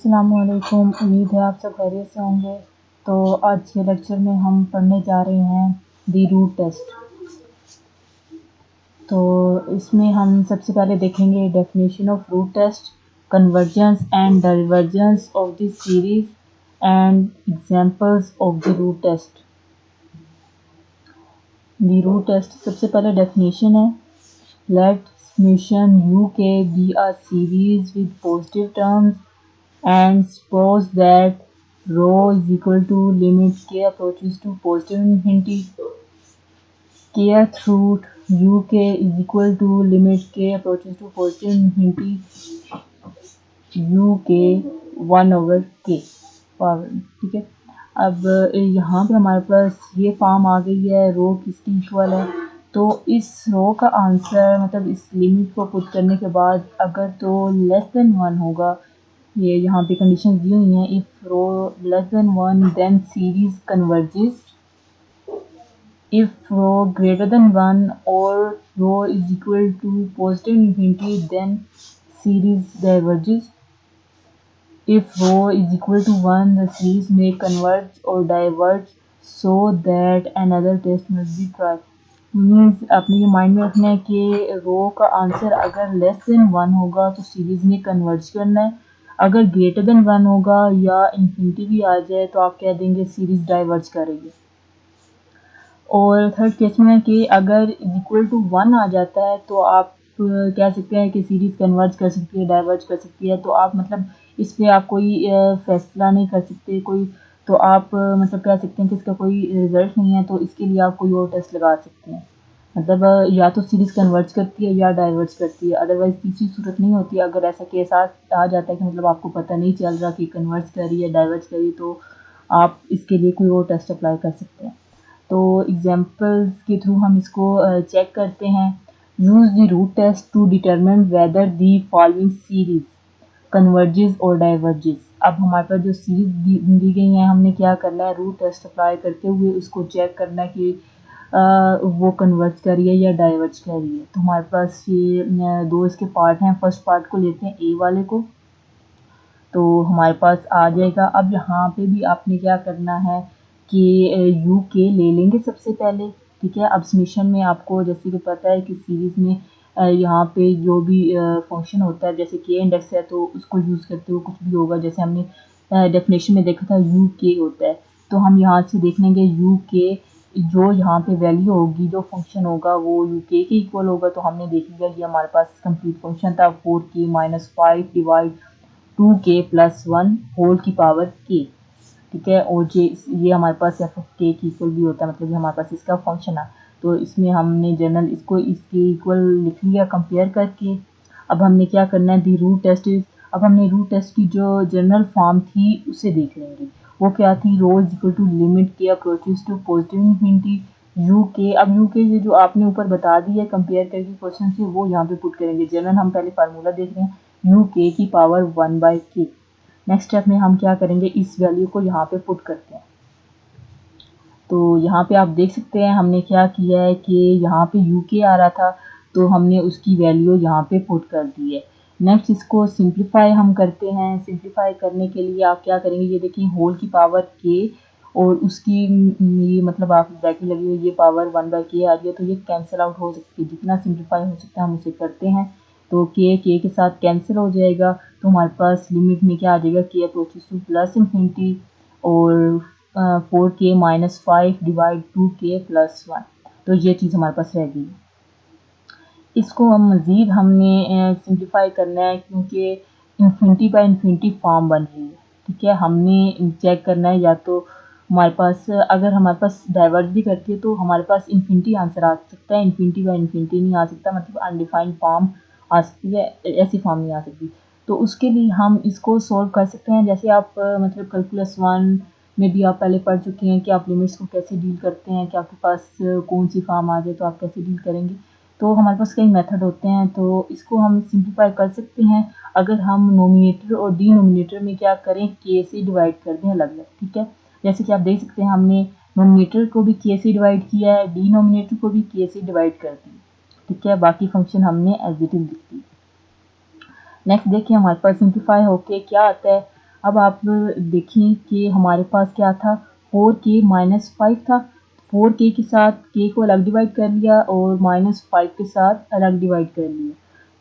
अस्सलामुअलैकुम। उम्मीद है आप सब खैरियत से होंगे। तो आज के लेक्चर में हम पढ़ने जा रहे हैं दी रूट टेस्ट। तो इसमें हम सबसे पहले देखेंगे definition of root test, convergence and divergence of the series and examples of the root test. The root test सबसे पहले डेफिनेशन है, let summation u k be a series with positive terms and suppose that rho is equal to limit k approaches to positive infinity kth root uk is equal to limit k approaches to positive infinity uk 1 over k power. ठीक है, अब यहाँ पे हमारे पास ये form आ गई है, रो किसकी इक्वल है। तो इस रो का आंसर मतलब इस लिमिट को पुट करने के बाद अगर तो लेस देन 1 होगा, ये यहाँ पे कंडीशन दी हुई हैं, if rho less than 1 then series converges, if rho greater than 1 और rho is equal to positive infinity then series diverges, if rho is equal to 1 the series may converge or diverge so that another test must be tried। Means आपने ये mind में रखना है कि रो का answer अगर less than 1 होगा तो सीरीज में कन्वर्ज करना है, अगर ग्रेटर देन 1 होगा या इन्फिनिटी भी आ जाए तो आप कह देंगे सीरीज डाइवर्ज कर रही है। और थर्ड केस में कि अगर इक्वल टू 1 आ जाता है तो आप कह सकते हैं कि सीरीज कन्वर्ज कर सकती है, डाइवर्ज कर सकती है। तो आप मतलब इस पर आप कोई फैसला नहीं कर सकते कोई, तो आप मतलब कह सकते हैं कि इसका कोई रिजल्ट नहीं है, तो इसके लिए आप कोई और टेस्ट लगा सकते हैं। मतलब या तो सीरीज कन्वर्ज करती है या डाइवर्ज करती है, अदरवाइज तीसरी सूरत नहीं होती। अगर ऐसा केस आ जाता है कि मतलब आपको पता नहीं चल रहा कि कन्वर्ज कर रही है डाइवर्ज कर रही है, तो आप इसके लिए कोई और टेस्ट अप्लाई कर सकते हैं। तो एग्जांपल्स के थ्रू हम इसको चेक करते हैं। Use the root test to determine whether the following series converges और डाइवर्जेस। अब हमारे पास जो सीरीज दी गई है, हमने क्या करना है, रूट टेस्ट अप्लाई करते हुए उसको चेक करना है कि वो कन्वर्ज कर रही है या डाइवर्ज कर रही है। तो हमारे पास ये दो इसके पार्ट हैं। फर्स्ट पार्ट को लेते हैं ए वाले को, तो हमारे पास आ जाएगा। अब यहाँ पे भी आपने क्या करना है कि यू के ले लेंगे सबसे पहले। ठीक है, अब समेशन में आपको जैसे कि पता है कि सीरीज में यहाँ पे जो भी फंक्शन होता है, जैसे के इंडेक्स है तो उसको यूज़ करते हुए कुछ भी होगा। जैसे हमने डेफिनेशन में देखा था यू के होता है, तो हम यहाँ से देख लेंगे यू के जो यहाँ पे वैल्यू होगी, जो फंक्शन होगा वो यू के इक्वल होगा। तो हमने देख लिया ये हमारे पास कंप्लीट फंक्शन था 4k - 5 डिवाइड 2k + 1 होल की पावर k। ठीक है, और ये हमारे पास f ऑफ k की इक्वल भी होता है, मतलब ये हमारे पास इसका फंक्शन है। तो इसमें हमने जनरल इसको इसके इक्वल लिख लिया कंपेयर करके। अब हमने क्या करना है, दी रूट टेस्ट। अब हमने रूट टेस्ट की जो जनरल फॉर्म थी उसे देख लेंगे। वो क्या थी, rho is equal to limit k approaches to positive infinity u k. अब यू के जो आपने ऊपर बता दी है कंपेयर करके क्वेश्चन से, वो यहाँ पे पुट करेंगे। जनरल हम पहले फार्मूला देख रहे हैं, यू के की पावर 1/k। नेक्स्ट स्टेप में हम क्या करेंगे, इस वैल्यू को यहाँ पे पुट करते हैं। तो यहाँ पे आप देख सकते हैं हमने क्या किया है कि यहाँ पे यू के आ रहा था तो हमने उसकी वैल्यू यहाँ पे पुट कर दी है। नेक्स्ट इसको सिंप्लीफाई हम करते हैं। सिंप्लीफाई करने के लिए आप क्या करेंगे, ये देखिए होल की पावर के और उसकी ये मतलब आप ब्रैकेट लगी हुई ये पावर 1/k आ रही है, तो ये कैंसिल आउट हो सकती है। जितना सिंप्लीफाई हो सकता है हम उसे करते हैं। तो के के साथ कैंसिल हो जाएगा, तो हमारे पास लिमिट में क्या आ जाएगा, के अप्रोचेस टू प्लस इन्फिनिटी और 4k - 5 डिवाइड 2k + 1। तो ये चीज़ हमारे पास रह गई। इसको हम मज़ीद हमने सिंप्लीफाई करना है क्योंकि इन्फिनिटी बाय इन्फिनिटी फॉर्म बन रही है। ठीक है, हमने चेक करना है या तो हमारे पास अगर हमारे पास डाइवर्ज भी करती है तो हमारे पास इन्फिनिटी आंसर आ सकता है, इन्फिनिटी बाय इन्फिनिटी नहीं आ सकता, मतलब अनडिफाइंड फॉर्म आ सकती है, ऐसी फॉर्म नहीं आ सकती। तो उसके लिए हम इसको सॉल्व कर सकते हैं। जैसे आप मतलब कैलकुलस 1 में भी आप पहले पढ़ चुके हैं कि आप लिमिट्स को कैसे डील करते हैं, कि आपके पास कौन सी फॉर्म आ जाए तो आप कैसे डील करेंगे। तो हमारे पास कई मेथड होते हैं, तो इसको हम सिंप्लीफाई कर सकते हैं अगर हम नोमिनेटर और डिनोमिनेटर में क्या करें, के से डिवाइड कर दें अलग अलग। ठीक है, जैसे कि आप देख सकते हैं हमने नोमिनेटर को भी के से डिवाइड किया है, डिनोमिनेटर को भी के से डिवाइड कर दिया। ठीक है, बाकी फंक्शन हमने एज इट इज लिख दी। नेक्स्ट देखिए हमारे पास सिंप्लीफाई होके क्या आता है, अब आप देखें कि हमारे पास क्या था, 4k-5 था। 4k के साथ k को अलग डिवाइड कर लिया और -5 के साथ अलग डिवाइड कर लिया।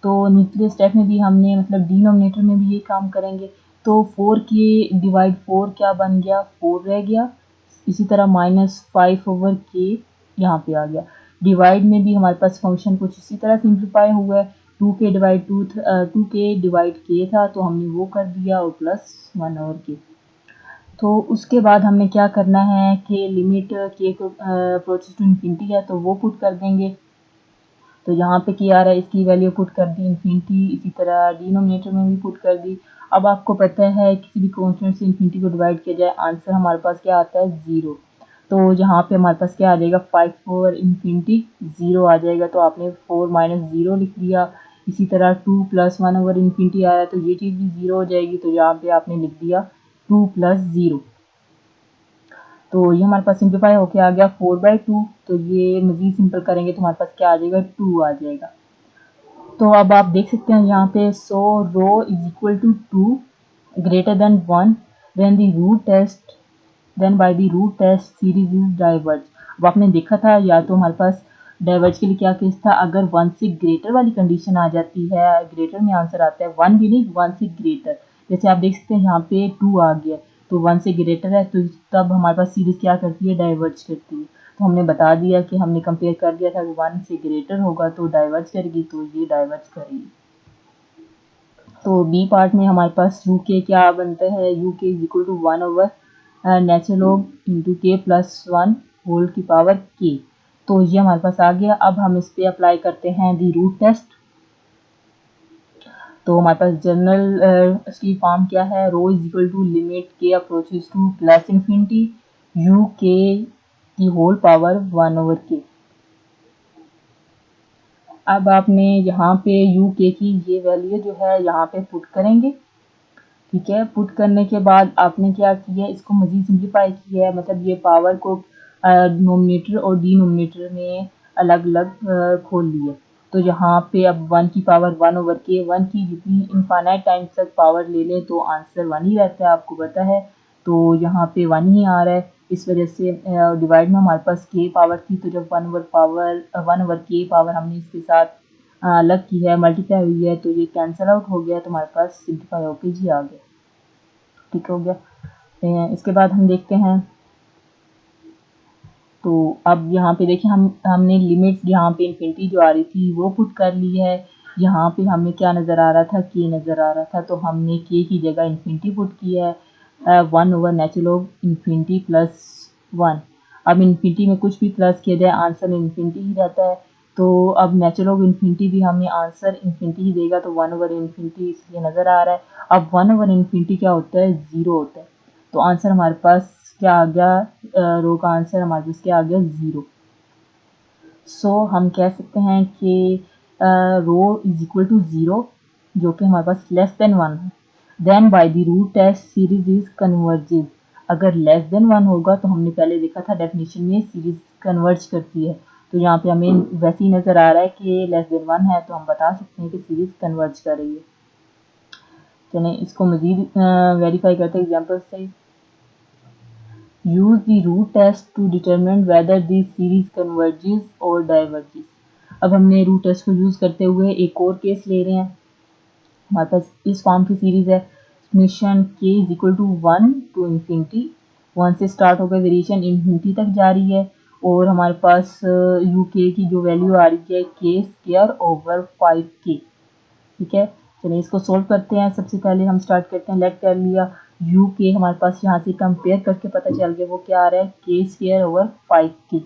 तो निचले स्टेप में भी हमने मतलब डिनोमिनेटर में भी ये काम करेंगे। तो 4k डिवाइड 4 क्या बन गया, 4 रह गया। इसी तरह -5/k यहाँ पे आ गया। डिवाइड में भी हमारे पास फंक्शन कुछ इसी तरह सिंप्लीफाई हुआ है। 2k divide 2k divide k था तो हमने वो कर दिया और प्लस 1/k। तो उसके बाद हमने क्या करना है कि लिमिट k को अप्रोचेस टू इन्फिनिटी है तो वो पुट कर देंगे। तो यहाँ पे क्या आ रहा है, इसकी वैल्यू पुट कर दी इन्फिनिटी, इसी तरह डिनोमिनेटर में भी पुट कर दी। अब आपको पता है किसी भी कॉन्स्टेंट से इन्फिनिटी को डिवाइड किया जाए आंसर हमारे पास क्या आता है, 0। तो यहाँ पे हमारे पास क्या आ जाएगा, 5 ओवर इन्फिनिटी 0 आ जाएगा। तो आपने 4 - 0 लिख दिया। इसी तरह 2 + 1 ओवर इन्फिनिटी आया तो ये चीज़ भी 0 हो जाएगी। तो यहाँ पे आपने लिख दिया 2 + 0। तो ये हमारे पास सिंप्लीफाई होके आ गया 4/2। तो ये मज़ीद सिंपल करेंगे तो हमारे पास क्या आ जाएगा, 2 आ जाएगा। तो अब आप देख सकते हैं यहाँ पे so rho is equal to 2 greater than 1 then the root test then by the root test series is diverge. अब आपने देखा था या तो हमारे पास डाइवर्ज के लिए क्या केस था, अगर 1 से ग्रेटर वाली कंडीशन आ जाती है, ग्रेटर में आंसर आता है, 1 भी नहीं 1 से ग्रेटर। जैसे आप देख सकते हैं यहाँ पे 2 आ गया तो 1 से ग्रेटर है तो तब हमारे पास सीरीज क्या करती है, डाइवर्ज करती है। तो हमने बता दिया कि हमने कंपेयर कर दिया था कि 1 से ग्रेटर होगा तो डाइवर्ज करेगी, तो ये डाइवर्ज करेगी। तो बी पार्ट में हमारे पास यू के क्या बनता है, u k is equal to 1 over natural log into k plus 1 whole की पावर के। तो ये हमारे पास आ गया। अब हम इस पे अप्लाई करते हैं दी रूट टेस्ट। तो हमारे पास जनरल इसकी फॉर्म क्या है, रो is equal to limit k approaches two plus infinity u के की होल पावर 1 ओवर के। अब आपने यहाँ पे यू के की ये वैल्यू जो है यहाँ पे पुट करेंगे। ठीक है, पुट करने के बाद आपने क्या किया, इसको मजीद सिंप्लीफाई किया है, मतलब ये पावर को नोमिनेटर और डिनोमिनेटर में अलग अलग खोल लिया। तो यहाँ पे अब 1 की पावर 1 ओवर के, 1 की जितनी इनफाइनाइट टाइम्स तक पावर ले लें तो आंसर 1 ही रहता है, आपको पता है। तो यहाँ पे 1 ही आ रहा है। इस वजह से डिवाइड में हमारे पास के पावर थी तो जब 1 ओवर के पावर हमने इसके साथ अलग की है, मल्टीप्लाई हुई है, तो ये कैंसिल आउट हो गया तो हमारे पास सिंप्लीफाई होके जी आ गया। ठीक हो गया। इसके बाद हम देखते हैं। तो अब यहाँ पे देखिए हमने लिमिट यहाँ पे इन्फिनिटी जो आ रही थी वो पुट कर ली है। यहाँ पे हमें क्या नज़र आ रहा था, के नज़र आ रहा था, तो हमने के की जगह इन्फिनिटी पुट किया है। 1 over natural log infinity plus 1। अब इन्फिनिटी में कुछ भी प्लस किया जाए आंसर इन्फिनिटी ही रहता है। तो अब नेचुरल लॉग इन्फिनिटी भी हमें आंसर इन्फिनिटी ही देगा, तो 1 ओवर इन्फिनिटी इसलिए नज़र आ रहा है। अब 1 ओवर इन्फिनिटी क्या होता है, 0 होता है। तो आंसर हमारे पास क्या आ गया, रो का आंसर हमारे पास क्या आ गया, 0। सो हम कह सकते हैं कि रो इज इक्वल टू 0 जो कि हमारे पास लेस देन 1 है। Then by the root test series is converges. अगर लेस देन 1 होगा तो हमने पहले देखा था डेफिनेशन में सीरीज कन्वर्ज करती है। तो यहाँ पे हमें वैसे ही नज़र आ रहा है कि लेस देन 1 है तो हम बता सकते हैं कि सीरीज कन्वर्ज कर रही है। चलें इसको मजीद वेरीफाई करते हैं एग्जाम्पल से। Use the root test to determine whether the series converges or diverges। अब हमने रूट टेस्ट को यूज़ करते हुए एक और केस ले रहे हैं। हमारे पास इस फॉर्म की सीरीज है, summation k is equal to 1 to infinity, 1 से स्टार्ट होकर वेरिएशन इन्फिनिटी तक जा रही है और हमारे पास यू के की जो वैल्यू आ रही है के स्क्वायर ओवर 5k। ठीक है, चलिए इसको सोल्व करते हैं। सबसे पहले हम स्टार्ट करते हैं, लेट कर लिया यू के हमारे पास यहाँ से कंपेयर करके पता चल गया वो क्या आ रहा है, के स्क्वायर ओवर 5k।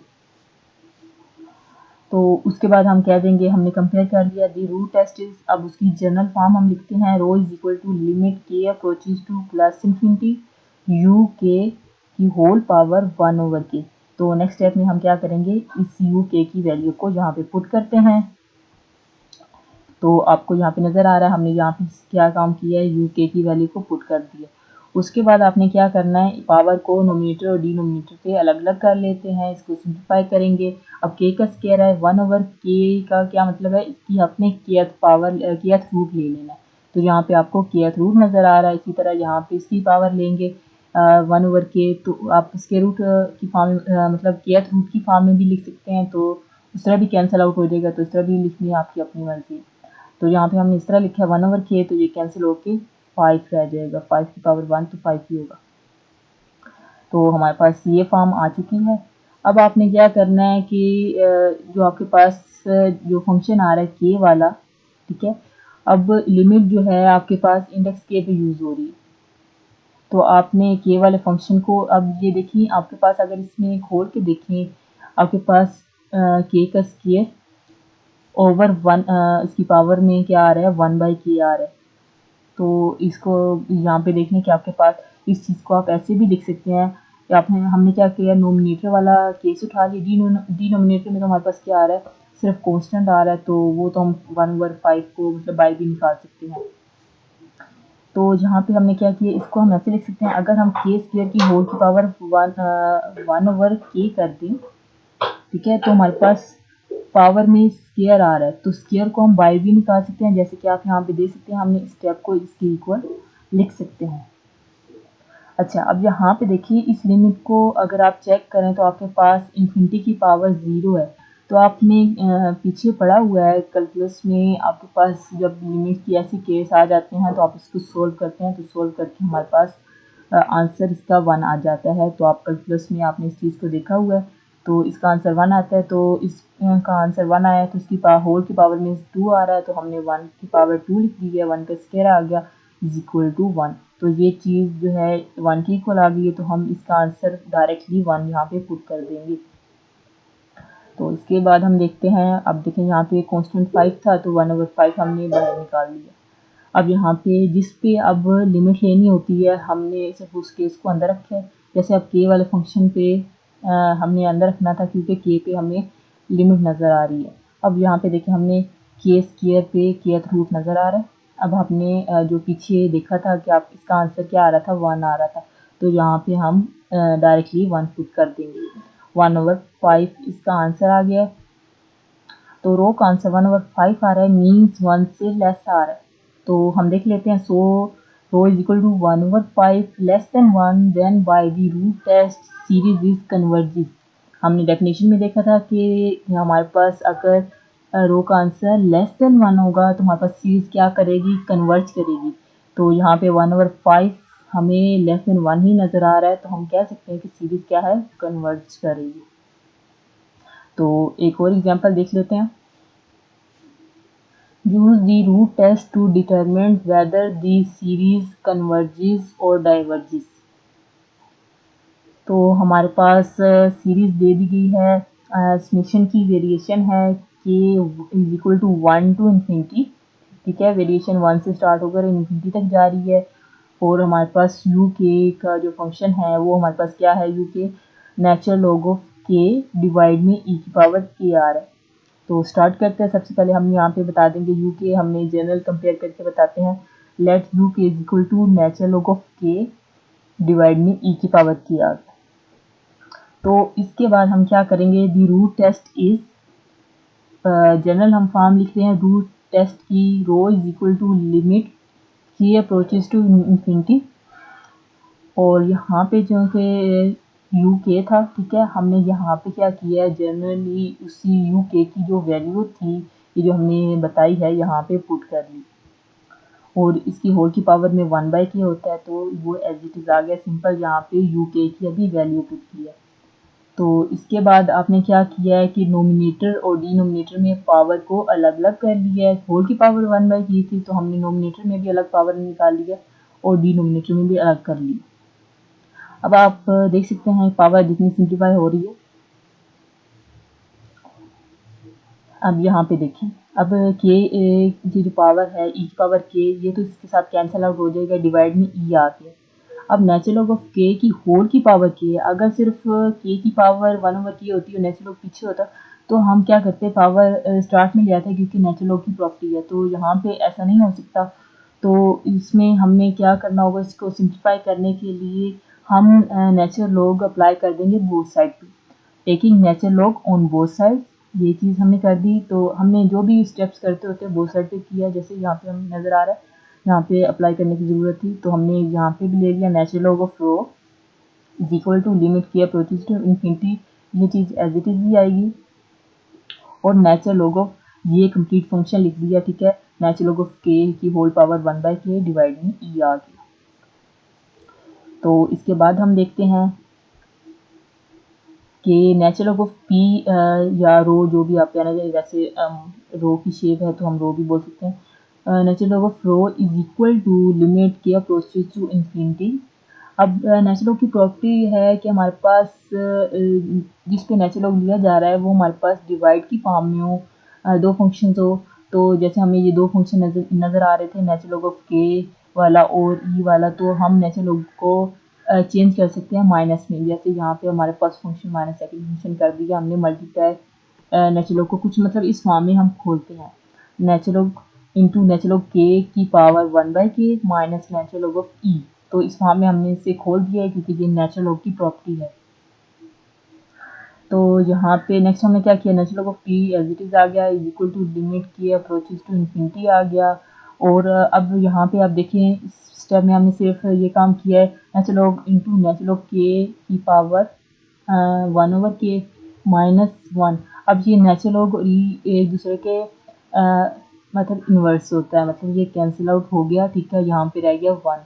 तो उसके बाद हम कह देंगे हमने कंपेयर कर लिया दी रूट टेस्ट इज। अब उसकी जनरल फॉर्म हम लिखते हैं, रो is equal to limit k approaches two plus infinity u के की होल पावर 1 ओवर के। तो नेक्स्ट स्टेप में हम क्या करेंगे, इस यू के की वैल्यू को यहाँ पे पुट करते हैं। तो आपको यहाँ पे नज़र आ रहा है हमने यहाँ पे क्या काम किया है, यू के की वैल्यू को पुट कर दिया। उसके बाद आपने क्या करना है, पावर को नोमिनेटर और डिनोमिनेटर पे अलग अलग कर लेते हैं, इसको सिंप्लीफाई करेंगे। अब के का स्क्वायर है 1 ओवर के का क्या मतलब है, इसकी अपने केथ पावर केथ रूट ले लेना है। तो यहाँ पे आपको केथ रूट नज़र आ रहा है। इसी तरह यहाँ पे इसकी पावर लेंगे 1/k, तो आप स्क्वायर रूट की फॉर्म मतलब केथ रूट की फॉर्म में भी लिख सकते हैं, तो उस तरह भी कैंसिल आउट हो जाएगा, तो इस तरह भी लिखनी है आपकी अपनी मर्जी। तो यहाँ पे हमने इस तरह लिखा है 1/k, तो ये कैंसिल होके 5 रह जाएगा, 5 की पावर 1 तो 5 ही होगा। तो हमारे पास ये फॉर्म आ चुकी है। अब आपने क्या करना है कि जो आपके पास जो फंक्शन आ रहा है k वाला, ठीक है, अब लिमिट जो है आपके पास इंडेक्स k पे यूज़ हो रही है। तो आपने k वाले फंक्शन को, अब ये देखिए आपके पास अगर इसमें खोल के देखें, आपके पास k का स्क्वायर ओवर 1 इसकी पावर में क्या आ रहा है 1/k आ रहा है। तो इसको यहाँ पे देखने कि आपके पास इस चीज़ को आप ऐसे भी लिख सकते हैं कि आपने हमने क्या किया, नोमिनेटर वाला केस उठा लिया, डिनोमिनेटर में तो हमारे पास क्या आ रहा है, सिर्फ कांस्टेंट आ रहा है, तो वो तो हम 1/5 को मतलब बाय भी निकाल सकते हैं। तो यहाँ पे हमने क्या किया, इसको हम ऐसे लिख सकते हैं, अगर हम k स्क्वायर की होल की पावर 1/k कर दें, ठीक है, तो हमारे पास पावर में स्क्वायर आ रहा है, तो स्क्वायर को हम बाय भी निकाल सकते हैं, जैसे कि आप यहाँ पे देख सकते हैं, हमने स्टेप को इसके इक्वल लिख सकते हैं। अच्छा, अब यहाँ पे देखिए इस लिमिट को अगर आप चेक करें तो आपके पास इन्फिनिटी की पावर 0 है। तो आपने पीछे पढ़ा हुआ है कैलकुलस में, आपके पास जब लिमिट की ऐसी केस आ जाते हैं तो आप इसको सोल्व करते हैं, तो सोल्व करके हमारे पास आंसर इसका 1 आ जाता है। तो आप कैलकुलस में आपने इस चीज़ को देखा हुआ है, तो इसका आंसर 1 आता है, तो इसका आंसर 1 आया, तो इसकी होल की पावर में 2 आ रहा है, तो हमने 1 की पावर 2 लिख दी है, 1 का स्क्वायर आ गया इज इक्वल टू 1। तो ये चीज़ जो है 1 की इक्वल आ गई है, तो हम इसका आंसर डायरेक्टली 1 यहाँ पे पुट कर देंगे। तो इसके बाद हम देखते हैं, अब देखें यहाँ पे कांस्टेंट 5 था, तो 1/5 हमने बाहर निकाल लिया। अब यहाँ पे जिस पे अब लिमिट लेनी होती है, हमने सिर्फ उस केस को अंदर रखा है। जैसे अब k वाले फंक्शन पे हमने अंदर रखना था, क्योंकि k पे हमें लिमिट नज़र आ रही है। अब यहाँ पे देखें हमने k स्क्वायर पे kth रूट नज़र आ रहा है। अब हमने जो पीछे देखा था कि आप इसका आंसर क्या आ रहा था, 1 आ रहा था, तो यहाँ पे हम डायरेक्टली 1 पुट कर देंगे। 1/5 इसका आंसर आ गया, तो रो का आंसर 1/5 आ रहा है, मीन्स 1 से लेस आ रहा है। तो हम देख लेते हैं, so rho is equal to 1/5 less than 1, then by the root test series is converges. हमने डेफिनेशन में देखा था कि हमारे पास अगर रो का आंसर लेस देन 1 होगा तो हमारे पास सीरीज क्या करेगी, कन्वर्ज करेगी। तो यहाँ पे 1/5 हमें लेस देन 1 ही नज़र आ रहा है, तो हम कह सकते हैं कि सीरीज क्या है, कन्वर्ज करेगी। तो एक और एग्जांपल देख लेते हैं। Use the root test to determine whether the series converges or diverges। तो हमारे पास सीरीज दे दी गई है, समेशन की वेरिएशन है k is equal to 1 to infinity, ठीक है, वेरिएशन 1 से स्टार्ट होकर इन्फिनिटी तक जा रही है। और हमारे पास यू के का जो फंक्शन है वो हमारे पास क्या है, यू के natural log of k divide में ई की पावर के आ रहा है। तो स्टार्ट करते हैं। सबसे पहले हम यहाँ पे बता देंगे यू के, हमने जनरल कंपेयर करके बताते हैं, let u k is equal to natural log of k divide में ई की पावर के आ गया। तो इसके बाद हम क्या करेंगे, the root test is, general हम फॉर्म लिख रहे हैं रूट टेस्ट की, rho is equal to limit k approaches to infinity, और यहाँ पे जो कि यू के था, ठीक है, हमने यहाँ पे क्या किया है, जनरली उसी यू के की जो वैल्यू थी ये जो हमने बताई है यहाँ पे पुट कर ली, और इसकी होल की पावर में 1/k होता है, तो वो एज इट इज़ आ गया सिंपल, यहाँ पे यू के की अभी वैल्यू पुट की है। तो इसके बाद आपने क्या किया है कि नोमिनेटर और डिनोमिनेटर में पावर को अलग अलग कर लिया है। होल की पावर 1/k थी, तो हमने नोमिनेटर में भी अलग पावर निकाल लिया और डिनोमिनेटर में भी अलग कर ली। अब आप देख सकते हैं पावर जितनी सिंप्लीफाई हो रही है। अब यहाँ पे देखें, अब के की जो पावर है ई की पावर के, ये तो इसके साथ कैंसिल आउट हो जाएगा, डिवाइड में ई आ गया। अब नेचुरल लॉग ऑफ के की होल की पावर के, अगर सिर्फ के की पावर 1/k होती है, नेचुरल लॉग पीछे होता, तो हम क्या करते, पावर स्टार्ट में ले आते, क्योंकि नेचुरल लॉग की प्रॉपर्टी है, तो यहाँ पे ऐसा नहीं हो सकता। तो इसमें हमने क्या करना होगा, इसको सिंप्लीफाई करने के लिए हम नेचुरल लॉग अप्लाई कर देंगे बोथ साइड पे, taking natural log on both side. ये चीज़ हमने कर दी। तो हमने जो भी स्टेप्स करते होते हैं बोथ साइड पे किया, जैसे यहाँ पे हम नज़र आ रहा है यहाँ पे अप्लाई करने की ज़रूरत थी, तो हमने यहाँ पे भी ले लिया natural log of rho is equal to limit k approaches to infinity, ये चीज़ एज इट इज़ भी आएगी, और नेचुरल लॉग ऑफ ये कंप्लीट फंक्शन लिख दिया, ठीक है, नेचुरल लॉग ऑफ के की whole power 1/k dividing e आ गया। तो इसके बाद हम देखते हैं कि नेचुरल लॉग ऑफ पी या रो जो भी आप कहना चाहिए, वैसे रो की शेप है तो हम रो भी बोल सकते हैं। Natural log of rho is equal to limit k approaches to infinity. अब नेचुरल लॉग की प्रॉपर्टी है कि हमारे पास जिस पे नेचुरल लॉग लिया जा रहा है वो हमारे पास डिवाइड की फॉर्म में हो, दो फंक्शन हो। तो जैसे हमें ये दो फंक्शन नज़र आ रहे थे, नेचुरल लॉग ऑफ के वाला और ई वाला, तो हम नेचुरल लॉग को चेंज कर सकते हैं माइनस में। जैसे यहाँ पे हमारे पास फंक्शन माइनस सेकंड फंक्शन कर दिया हमने मल्टीप्लाई नेचुरल लॉग को, कुछ मतलब इस फॉर्म में हम खोलते हैं, natural log into natural log के की power 1/k minus natural log of e. तो इस फॉर्म में हमने इसे खोल दिया है क्योंकि ये नेचुरल लॉग की प्रॉपर्टी है। तो यहाँ पे नेक्स्ट हमने क्या किया, natural log of p as it is आ गया is equal to limit k approaches to infinity आ गया। और अब यहाँ पे आप देखें इस स्टेप में हमने सिर्फ ये काम किया है, natural log into natural log के की पावर 1/k माइनस 1। अब ये नेचुरल लॉग एक दूसरे के मतलब इन्वर्स होता है, मतलब ये कैंसिल आउट हो गया, ठीक है, यहाँ पे रह गया 1।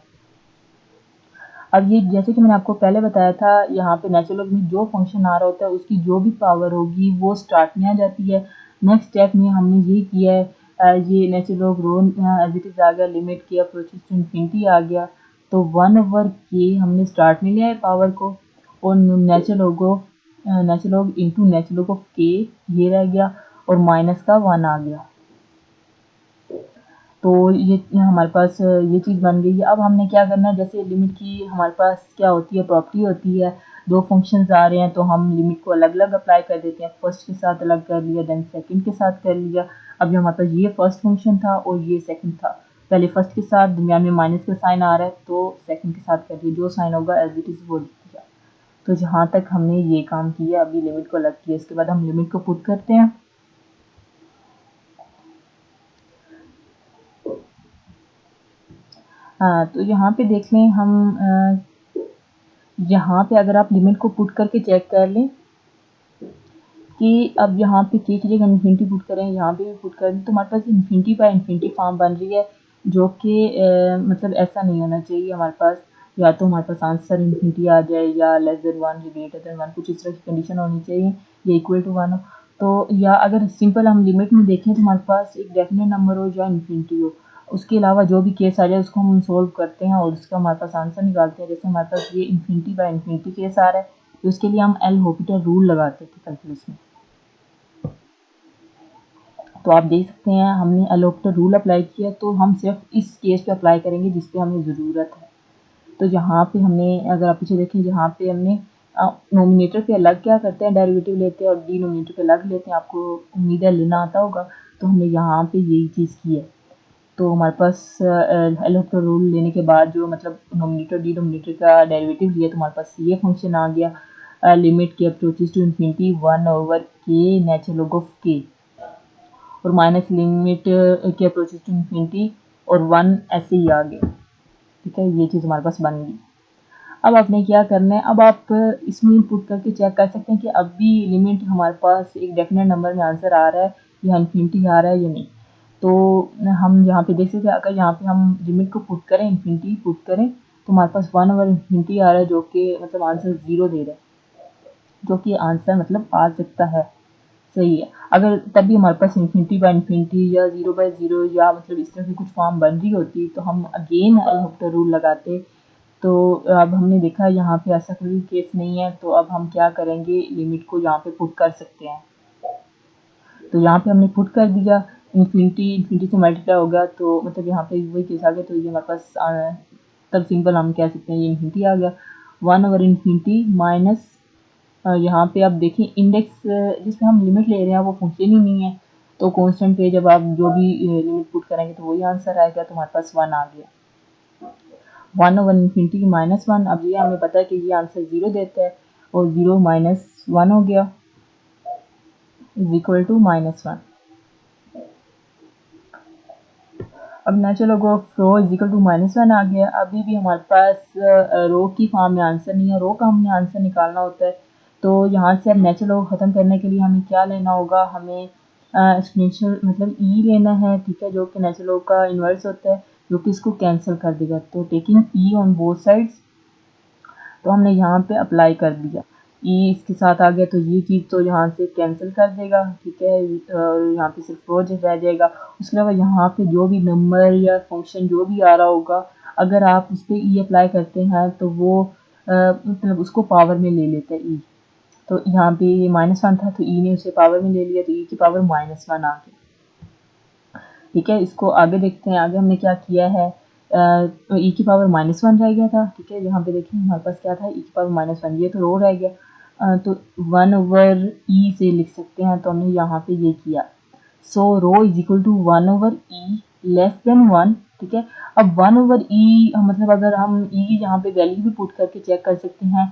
अब ये जैसे कि मैंने आपको पहले बताया था, यहाँ पे नेचुरल लॉग में जो फंक्शन आ रहा होता है उसकी जो भी पावर होगी वो स्टार्ट में आ जाती है। नेक्स्ट स्टेप में हमने ये किया है, ये natural log rho as it is आ गया, limit k approaches to infinity आ गया, तो 1/k हमने स्टार्ट में लिया है पावर को, और natural log into natural log of के ये रह गया, और माइनस का 1 आ गया। तो ये हमारे पास ये चीज़ बन गई है। अब हमने क्या करना है, जैसे लिमिट की हमारे पास क्या होती है, प्रॉपर्टी होती है, दो फंक्शंस आ रहे हैं तो हम लिमिट को अलग अलग अप्लाई कर देते हैं, फर्स्ट के साथ अलग कर लिया, देन सेकंड के साथ कर लिया। अब जो हमारे पास ये फर्स्ट फंक्शन था और ये सेकंड था, पहले फर्स्ट के साथ, दरमियान में माइनस का साइन आ रहा है तो सेकंड के साथ कर दिया, जो साइन होगा एज इट इज़ वो लिख दिया। तो जहाँ तक हमने ये काम किया, अभी लिमिट को अलग किया, इसके बाद हम लिमिट को पुट करते हैं। हाँ, तो यहाँ पे देख लें हम, यहाँ पे अगर आप लिमिट को पुट करके चेक कर लें कि अब यहाँ पे के की जगह इन्फिनिटी पुट करें, यहाँ पे भी पुट करें, तो हमारे पास इन्फिनिटी बाय इन्फिनिटी फॉर्म बन रही है, जो कि मतलब ऐसा नहीं होना चाहिए हमारे पास। या तो हमारे पास आंसर इन्फिनिटी आ जाए, या लेस देन 1 या ग्रेटर देन 1, कुछ इस तरह की कंडीशन होनी चाहिए, या इक्वल टू 1 हो। तो या अगर सिंपल हम लिमिट में देखें तो हमारे पास एक डेफिनेट नंबर हो या इन्फिनिटी हो, उसके अलावा जो भी केस आ जाए उसको हम सोल्व करते हैं और उसका हमारे पास आंसर निकालते हैं। जैसे हमारे पास ये इन्फिनिटी बाय इन्फिनिटी केस आ रहा है, तो उसके लिए हम एल हॉपिटल रूल लगाते थे कैलकुलस में। तो आप देख सकते हैं हमने एल हॉपिटल रूल अप्लाई किया, तो हम सिर्फ इस केस पे अप्लाई करेंगे जिस पे हमें ज़रूरत है। तो यहाँ पे हमने, अगर आप पीछे देखें, यहाँ पे हमने नोमिनेटर पे अलग क्या करते हैं, डेरिवेटिव लेते हैं, और डिनोमिनेटर पे अलग लेते हैं, आपको उम्मीद है लेना आता होगा। तो हमने यहाँ पे यही चीज़ की है। तो हमारे पास एल हॉपिटल रूल लेने के बाद जो मतलब नोमिनेटर डिनोमिनेटर का डेरिवेटिव लिया, तो हमारे पास ये फंक्शन आ गया, limit k approaches to infinity 1/k natural log of k, और minus limit k approaches to infinity और 1 ऐसे ही आ गया, ठीक है, ये चीज़ हमारे पास बन गई। अब आपने क्या करना है, अब आप इसमें पुट करके चेक कर सकते हैं कि अब भी लिमिट हमारे पास एक डेफिनेट नंबर में आंसर आ रहा है या इन्फिनिटी आ रहा है या नहीं। तो हम यहाँ पे देख सकते हैं, अगर यहाँ पे हम लिमिट को पुट करें, इन्फिनिटी पुट करें, तो हमारे पास 1/इन्फिनिटी आ रहा है, जो कि मतलब आंसर 0 दे रहा है, जो कि आंसर मतलब आ सकता है, सही है। अगर तब भी हमारे पास इन्फिनिटी बाय इन्फिनिटी या 0/0 या मतलब इस तरह की कुछ फॉर्म बन रही होती, तो हम अगेन एल हॉपिटल रूल लगाते। तो अब हमने देखा यहाँ पे ऐसा कोई केस नहीं है, तो अब हम क्या करेंगे, लिमिट को यहाँ पे पुट कर सकते हैं। तो यहाँ पे हमने पुट कर दिया, इन्फिनिटी से मल्टीप्लाई हो गया, तो मतलब यहाँ पे वही केस आ गया, तो ये हमारे पास तब सिंपल हम कह सकते हैं ये इन्फिनिटी आ गया, 1/इन्फिनिटी माइनस, यहाँ पे आप देखें इंडेक्स जिसमें हम लिमिट ले रहे हैं वो फंक्शन ही नहीं है, तो कांस्टेंट पे जब आप जो भी लिमिट पुट करेंगे तो वही आंसर आएगा, तो हमारे पास 1 आ गया, 1/इन्फिनिटी माइनस 1। अब ये हमें पता है कि ये आंसर 0 देता है, और 0 माइनस 1 हो गया इज इक्वल टू -1। अब natural log of rho is equal to -1 आ गया। अभी भी हमारे पास रो की फॉर्म में आंसर नहीं है, रो का हमने आंसर निकालना होता है। तो यहाँ से अब नेचुरल लॉग ख़त्म करने के लिए हमें क्या लेना होगा, हमें एक्सपोनेंशियल मतलब ई लेना है, ठीक है, जो कि नेचुरल लॉग का इन्वर्स होता है, जो कि इसको कैंसिल कर देगा। तो taking E on both sides, तो हमने यहाँ पे अप्लाई कर दिया, ई इसके साथ आ गया, तो ये चीज़ तो यहाँ से कैंसिल कर देगा, ठीक है, और यहाँ पे सिर्फ रो रह जाएगा। उसके अलावा यहाँ पे जो भी नंबर या फंक्शन जो भी आ रहा होगा, अगर आप उस पर ई अप्लाई करते हैं तो वो मतलब उसको पावर में ले लेता है ई। तो यहाँ पे -1 था तो ई ने उसे पावर में ले लिया, तो ई की पावर -1 आ गया, ठीक है। इसको आगे देखते हैं, आगे हमने क्या किया है। तो ई की पावर -1 रह गया था, ठीक है, यहाँ पे देखिए हमारे पास क्या था, ई की पावर -1, ये तो रो रह गया। तो 1/e से लिख सकते हैं, तो हमने यहाँ पे ये किया। So rho is equal to 1/e less than 1, ठीक है। अब 1/e मतलब अगर हम ई यहाँ पे वैल्यू भी पुट करके चेक कर सकते हैं,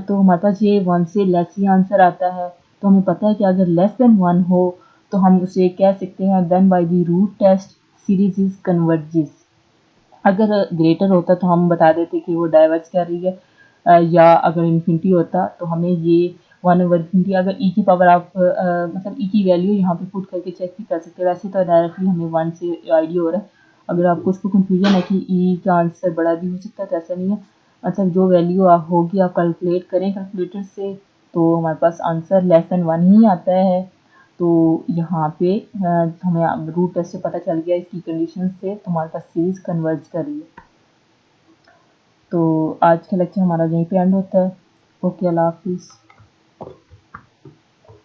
तो हमारे पास ये 1 से लेस ही आंसर आता है। तो हमें पता है कि अगर लेस देन 1 हो तो हम उसे कह सकते हैं then by the root test series is converges. अगर ग्रेटर होता तो हम बता देते कि वो डाइवर्स कर रही है, या अगर इन्फिनिटी होता तो हमें ये 1/इन्फिनिटी, अगर ई की पावर आप मतलब ई की वैल्यू यहाँ पे पुट करके चेक भी कर सकते हैं। वैसे तो डायरेक्टली हमें 1 से आइडिया हो रहा है। अगर आपको उसको कंफ्यूजन है कि ई का आंसर बड़ा भी हो सकता है, तो ऐसा नहीं है, मतलब जो वैल्यू आप होगी आप कैलकुलेट करें कैलकुलेटर से, तो हमारे पास आंसर लेस देन 1 ही आता है। तो यहाँ पे हमें रूट टेस्ट से पता चल गया इसकी कंडीशन से, तो हमारे पास सीरीज कन्वर्ज कर रही है। तो आज का लेक्चर हमारा यहीं पे एंड होता है। ओके, अल्लाह हाफिज़।